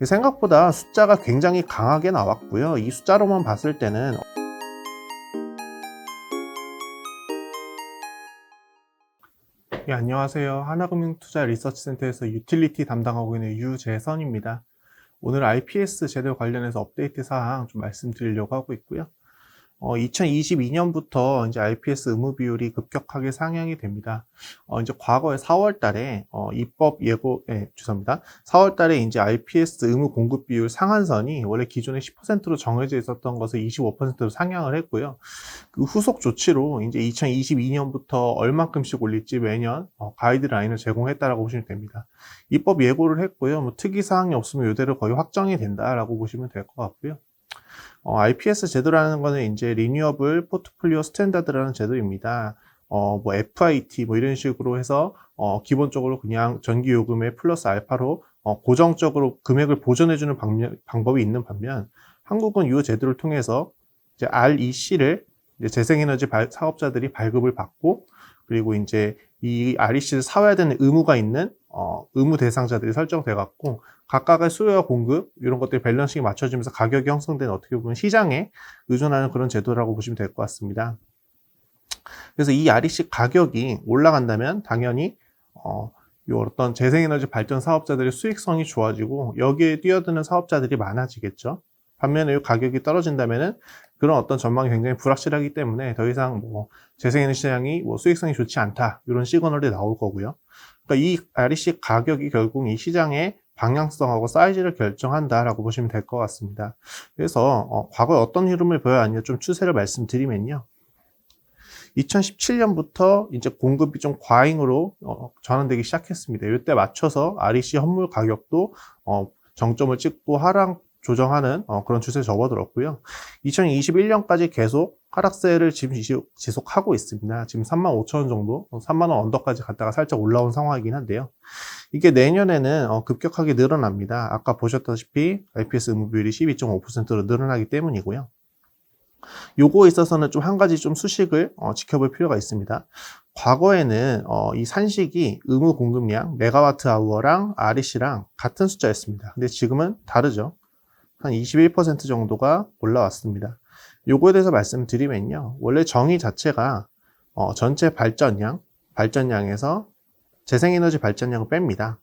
생각보다 숫자가 굉장히 강하게 나왔고요. 이 숫자로만 봤을 때는 안녕하세요. 하나금융투자 리서치센터에서 유틸리티 담당하고 있는 유재선입니다. 오늘 IPS 제도 관련해서 업데이트 사항 좀 말씀드리려고 하고 있고요. 2022년부터 이제 IPS 의무 비율이 급격하게 상향이 됩니다. 이제 과거에 4월 달에, 입법 예고, 죄송합니다. 4월 달에 이제 IPS 의무 공급 비율 상한선이 원래 기존에 10%로 정해져 있었던 것을 25%로 상향을 했고요. 그 후속 조치로 이제 2022년부터 얼만큼씩 올릴지 매년 가이드라인을 제공했다라고 보시면 됩니다. 입법 예고를 했고요. 뭐 특이 사항이 없으면 이대로 거의 확정이 된다라고 보시면 될 것 같고요. IPS 제도라는 거는 이제 리뉴어블 포트폴리오 스탠다드라는 제도입니다. 뭐 FIT 뭐 이런 식으로 해서 기본적으로 그냥 전기 요금에 플러스 알파로 고정적으로 금액을 보존해주는 방법이 있는 반면 한국은 이 제도를 통해서 이제 REC를 이제 재생에너지 사업자들이 발급을 받고 그리고 이제 이 REC를 사와야 되는 의무가 있는 의무 대상자들이 설정돼 갖고 각각의 수요와 공급 이런 것들이 밸런싱이 맞춰지면서 가격이 형성된 어떻게 보면 시장에 의존하는 그런 제도라고 보시면 될 것 같습니다. 그래서 이 REC 가격이 올라간다면 당연히 어떤 재생에너지 발전 사업자들의 수익성이 좋아지고 여기에 뛰어드는 사업자들이 많아지겠죠. 반면에 이 가격이 떨어진다면은 그런 어떤 전망이 굉장히 불확실하기 때문에 더 이상 뭐 재생에너지 시장이 뭐 수익성이 좋지 않다 이런 시그널이 나올 거고요. 그러니까 이 REC 가격이 결국 이 시장의 방향성하고 사이즈를 결정한다라고 보시면 될 것 같습니다. 그래서 과거에 어떤 흐름을 보여야 하냐 좀 추세를 말씀드리면요. 2017년부터 이제 공급이 좀 과잉으로 전환되기 시작했습니다. 이때 맞춰서 REC 현물 가격도 정점을 찍고 하락 조정하는 그런 추세에 접어들었고요. 2021년까지 계속 하락세를 지금 지속하고 있습니다. 지금 35,000원 정도, 3만원 언더까지 갔다가 살짝 올라온 상황이긴 한데요. 이게 내년에는 급격하게 늘어납니다. 아까 보셨다시피 IPS 의무 비율이 12.5%로 늘어나기 때문이고요. 요거에 있어서는 좀 한 가지 좀 수식을 지켜볼 필요가 있습니다. 과거에는 이 산식이 의무 공급량 메가와트 아워랑 REC랑 같은 숫자였습니다. 근데 지금은 다르죠. 한 21% 정도가 올라왔습니다. 요거에 대해서 말씀드리면요. 원래 정의 자체가 전체 발전량에서 재생에너지 발전량을 뺍니다.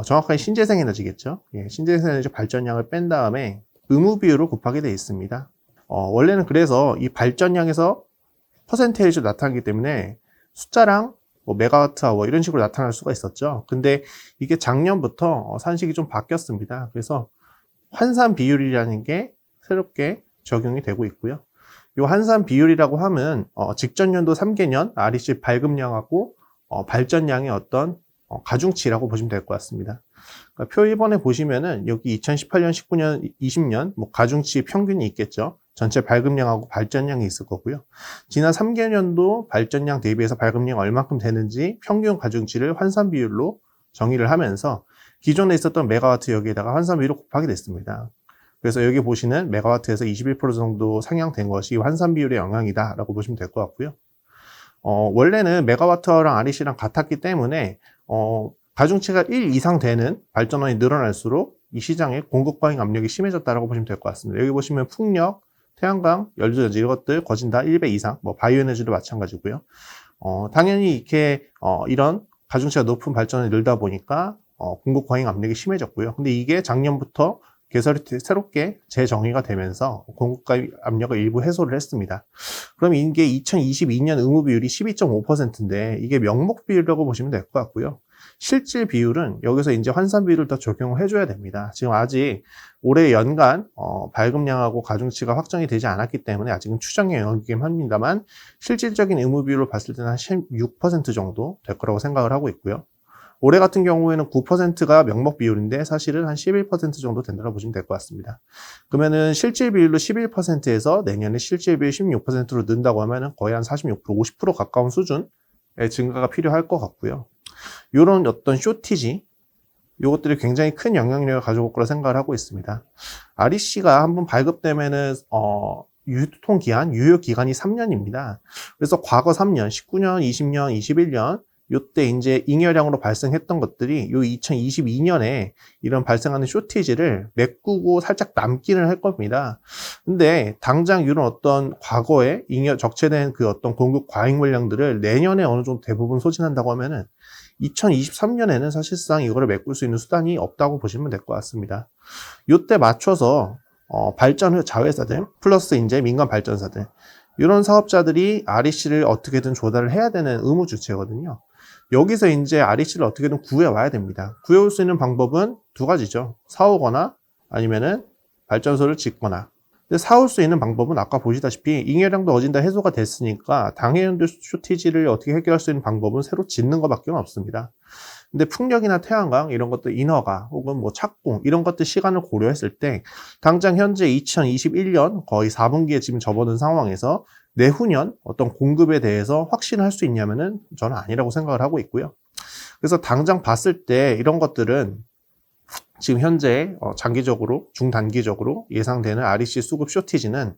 정확하게 신재생에너지겠죠. 예, 신재생에너지 발전량을 뺀 다음에 의무 비율을 곱하게 되어 있습니다. 원래는 그래서 이 발전량에서 퍼센테이지로 나타나기 때문에 숫자랑 뭐 메가와트 아워 이런 식으로 나타날 수가 있었죠. 근데 이게 작년부터 산식이 좀 바뀌었습니다. 그래서 환산 비율이라는 게 새롭게 적용이 되고 있고요. 이 환산 비율이라고 하면 직전 연도 3개년 REC 발급량하고 발전량의 어떤 가중치라고 보시면 될 것 같습니다. 그러니까 표 1번에 보시면은 여기 2018년, 19년, 20년 뭐 가중치 평균이 있겠죠. 전체 발급량하고 발전량이 있을 거고요. 지난 3개년도 발전량 대비해서 발급량 얼마큼 되는지 평균 가중치를 환산 비율로 정의를 하면서 기존에 있었던 메가와트 여기에다가 환산 비율을 곱하게 됐습니다. 그래서 여기 보시는 메가와트에서 21% 정도 상향된 것이 환산 비율의 영향이다라고 보시면 될 것 같고요. 원래는 메가와트랑 REC랑 같았기 때문에 가중치가 1 이상 되는 발전원이 늘어날수록 이 시장의 공급 과잉 압력이 심해졌다라고 보시면 될 것 같습니다. 여기 보시면 풍력, 태양광, 연료전지 이것들 거진 다 1배 이상, 뭐 바이오에너지도 마찬가지고요. 당연히 이렇게 이런 가중치가 높은 발전을 늘다 보니까 공급 과잉 압력이 심해졌고요. 근데 이게 작년부터 개설이 새롭게 재정의가 되면서 공급 과잉 압력을 일부 해소를 했습니다. 그럼 이게 2022년 의무 비율이 12.5%인데 이게 명목 비율이라고 보시면 될 것 같고요. 실질 비율은 여기서 이제 환산 비율을 더 적용을 해줘야 됩니다. 지금 아직 올해 연간 발급량하고 가중치가 확정이 되지 않았기 때문에 아직은 추정의 영역이긴 합니다만 실질적인 의무 비율을 봤을 때는 한 16% 정도 될 거라고 생각을 하고 있고요. 올해 같은 경우에는 9%가 명목 비율인데 사실은 한 11% 정도 된다고 보시면 될 것 같습니다. 그러면은 실질 비율로 11%에서 내년에 실질 비율 16%로 는다고 하면은 거의 한 46%, 50% 가까운 수준의 증가가 필요할 것 같고요. 이런 어떤 쇼티지, 이것들이 굉장히 큰 영향력을 가져올 거라 생각을 하고 있습니다. REC가 한번 발급되면은 유통기한, 유효기간이 3년입니다. 그래서 과거 3년, 19년, 20년, 21년 요때 이제 잉여량으로 발생했던 것들이 요 2022년에 이런 발생하는 쇼티지를 메꾸고 살짝 남기는 할 겁니다. 근데 당장 이런 어떤 과거에 적체된 그 어떤 공급 과잉 물량들을 내년에 어느 정도 대부분 소진한다고 하면은 2023년에는 사실상 이거를 메꿀 수 있는 수단이 없다고 보시면 될 것 같습니다. 요때 맞춰서 발전 자회사들 플러스 이제 민간 발전사들 이런 사업자들이 REC를 어떻게든 조달을 해야 되는 의무 주체거든요. 여기서 이제 REC를 어떻게든 구해와야 됩니다. 구해올 수 있는 방법은 두 가지죠. 사오거나 아니면은 발전소를 짓거나. 근데 사올 수 있는 방법은 아까 보시다시피 잉여량도 어진다 해소가 됐으니까 당해연도 쇼티지를 어떻게 해결할 수 있는 방법은 새로 짓는 것밖에 없습니다. 근데 풍력이나 태양광 이런 것들 인허가 혹은 뭐 착공 이런 것들 시간을 고려했을 때 당장 현재 2021년 거의 4분기에 지금 접어든 상황에서 내후년 어떤 공급에 대해서 확신할 수 있냐면은 저는 아니라고 생각을 하고 있고요. 그래서 당장 봤을 때 이런 것들은 지금 현재 장기적으로 중단기적으로 예상되는 REC 수급 쇼티지는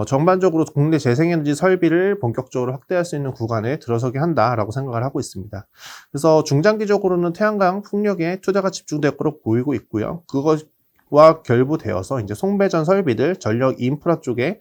전반적으로 국내 재생에너지 설비를 본격적으로 확대할 수 있는 구간에 들어서게 한다라고 생각을 하고 있습니다. 그래서 중장기적으로는 태양광, 풍력에 투자가 집중될 거로 보이고 있고요. 그것과 결부되어서 이제 송배전 설비들, 전력 인프라 쪽에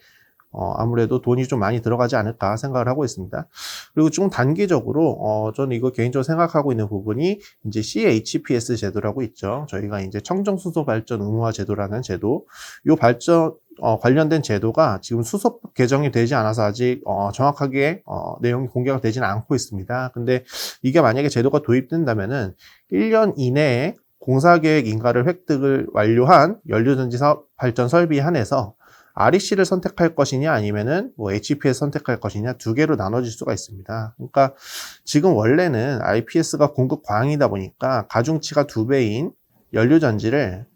아무래도 돈이 좀 많이 들어가지 않을까 생각을 하고 있습니다. 그리고 중단기적으로, 저는 이거 개인적으로 생각하고 있는 부분이 이제 CHPS 제도라고 있죠. 저희가 이제 청정수소 발전 의무화 제도라는 제도, 요 발전, 관련된 제도가 지금 수소법 개정이 되지 않아서 아직, 정확하게, 내용이 공개가 되지는 않고 있습니다. 근데 이게 만약에 제도가 도입된다면은 1년 이내에 공사계획 인가를 획득을 완료한 연료전지 사업 발전 설비에 한해서 REC를 선택할 것이냐 아니면은 뭐 HPS 선택할 것이냐 두 개로 나눠질 수가 있습니다. 그러니까 지금 원래는 IPS가 공급 과잉이다 보니까 가중치가 2배인 연료전지를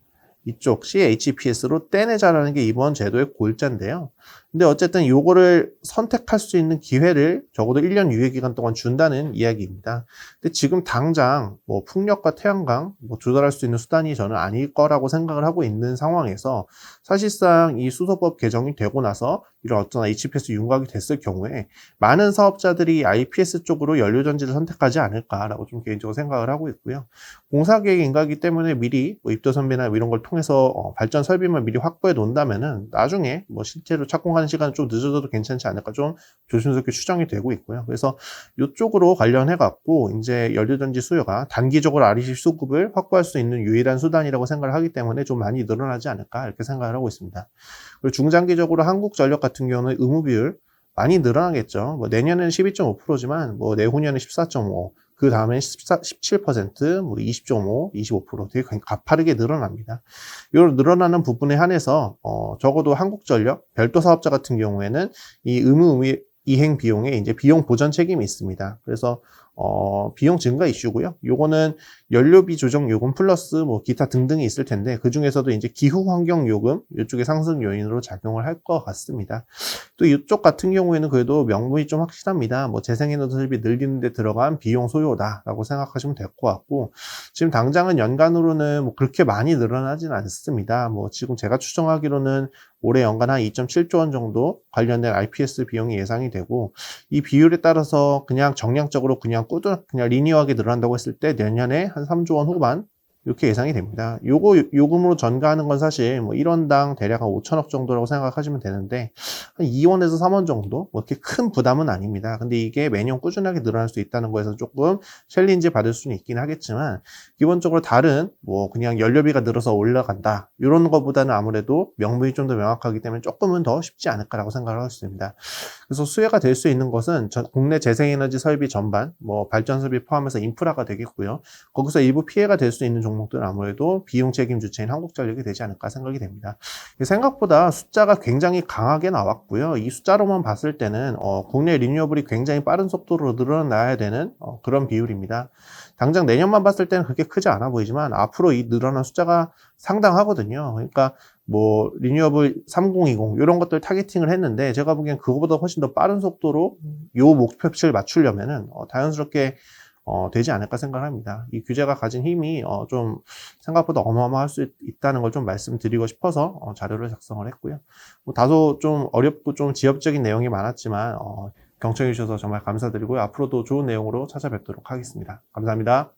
이쪽 CHPS로 떼내자라는 게 이번 제도의 골자인데요. 근데 어쨌든 요거를 선택할 수 있는 기회를 적어도 1년 유예 기간 동안 준다는 이야기입니다. 근데 지금 당장 뭐 풍력과 태양광 뭐 조달할 수 있는 수단이 저는 아닐 거라고 생각을 하고 있는 상황에서 사실상 이 수소법 개정이 되고 나서 이런 어떤 HPS 윤곽이 됐을 경우에 많은 사업자들이 IPS 쪽으로 연료전지를 선택하지 않을까라고 좀 개인적으로 생각을 하고 있고요. 공사계획 인가기 때문에 미리 뭐 입도 선배나 이런 걸 통해서 발전 설비만 미리 확보해 놓는다면은 나중에 뭐 실제로 착공하는 시간은 좀 늦어져도 괜찮지 않을까 좀 조심스럽게 추정이 되고 있고요. 그래서 이쪽으로 관련해 갖고 이제 연료전지 수요가 단기적으로 REC 수급을 확보할 수 있는 유일한 수단이라고 생각을 하기 때문에 좀 많이 늘어나지 않을까 이렇게 생각을 하고 있습니다. 그리고 중장기적으로 한국전력 같은 경우는 의무 비율 많이 늘어나겠죠. 뭐 내년에는 12.5%지만 뭐 내후년에 14.5%, 그 다음에 17%, 뭐 20.5, 25% 되게 가파르게 늘어납니다. 이 늘어나는 부분에 한해서 적어도 한국전력 별도 사업자 같은 경우에는 이 의무 이행 비용에 이제 비용 보전 책임이 있습니다. 그래서 비용 증가 이슈고요. 요거는 연료비 조정 요금 플러스 뭐 기타 등등이 있을 텐데 그 중에서도 이제 기후 환경 요금 이쪽에 상승 요인으로 작용을 할 것 같습니다. 또 이쪽 같은 경우에는 그래도 명분이 좀 확실합니다. 뭐 재생에너지 설비 늘리는 데 들어간 비용 소요다라고 생각하시면 될 것 같고 지금 당장은 연간으로는 뭐 그렇게 많이 늘어나진 않습니다. 뭐 지금 제가 추정하기로는 올해 연간 한 2.7조 원 정도 관련된 IPS 비용이 예상이 되고 이 비율에 따라서 그냥 정량적으로 그냥 리니어하게 늘어난다고 했을 때 내년에 한 3조 원 후반 이렇게 예상이 됩니다. 요거 요금으로 전가하는 건 사실 뭐 1원당 대략 한 5천억 정도라고 생각하시면 되는데 한 2원에서 3원 정도 뭐 이렇게 큰 부담은 아닙니다. 근데 이게 매년 꾸준하게 늘어날 수 있다는 거에서 조금 챌린지 받을 수는 있긴 하겠지만 기본적으로 다른 뭐 그냥 연료비가 늘어서 올라간다 이런 거보다는 아무래도 명분이 좀 더 명확하기 때문에 조금은 더 쉽지 않을까라고 생각을 하고 있습니다. 그래서 수혜가 될 수 있는 것은 국내 재생에너지 설비 전반 뭐 발전 설비 포함해서 인프라가 되겠고요. 거기서 일부 피해가 될 수 있는 종목들은 아무래도 비용 책임 주체인 한국전력이 되지 않을까 생각이 됩니다. 생각보다 숫자가 굉장히 강하게 나왔고요. 이 숫자로만 봤을 때는 국내 리뉴어블이 굉장히 빠른 속도로 늘어나야 되는 그런 비율입니다. 당장 내년만 봤을 때는 그렇게 크지 않아 보이지만 앞으로 이 늘어난 숫자가 상당하거든요. 그러니까 뭐 리뉴어블 3020 이런 것들 타겟팅을 했는데 제가 보기엔 그거보다 훨씬 더 빠른 속도로 요 목표치를 맞추려면은 자연스럽게 되지 않을까 생각합니다. 이 규제가 가진 힘이 좀 생각보다 어마어마할 수 있다는 걸 좀 말씀드리고 싶어서 자료를 작성을 했고요. 뭐 다소 좀 어렵고 좀 지엽적인 내용이 많았지만 경청해 주셔서 정말 감사드리고요. 앞으로도 좋은 내용으로 찾아뵙도록 하겠습니다. 감사합니다.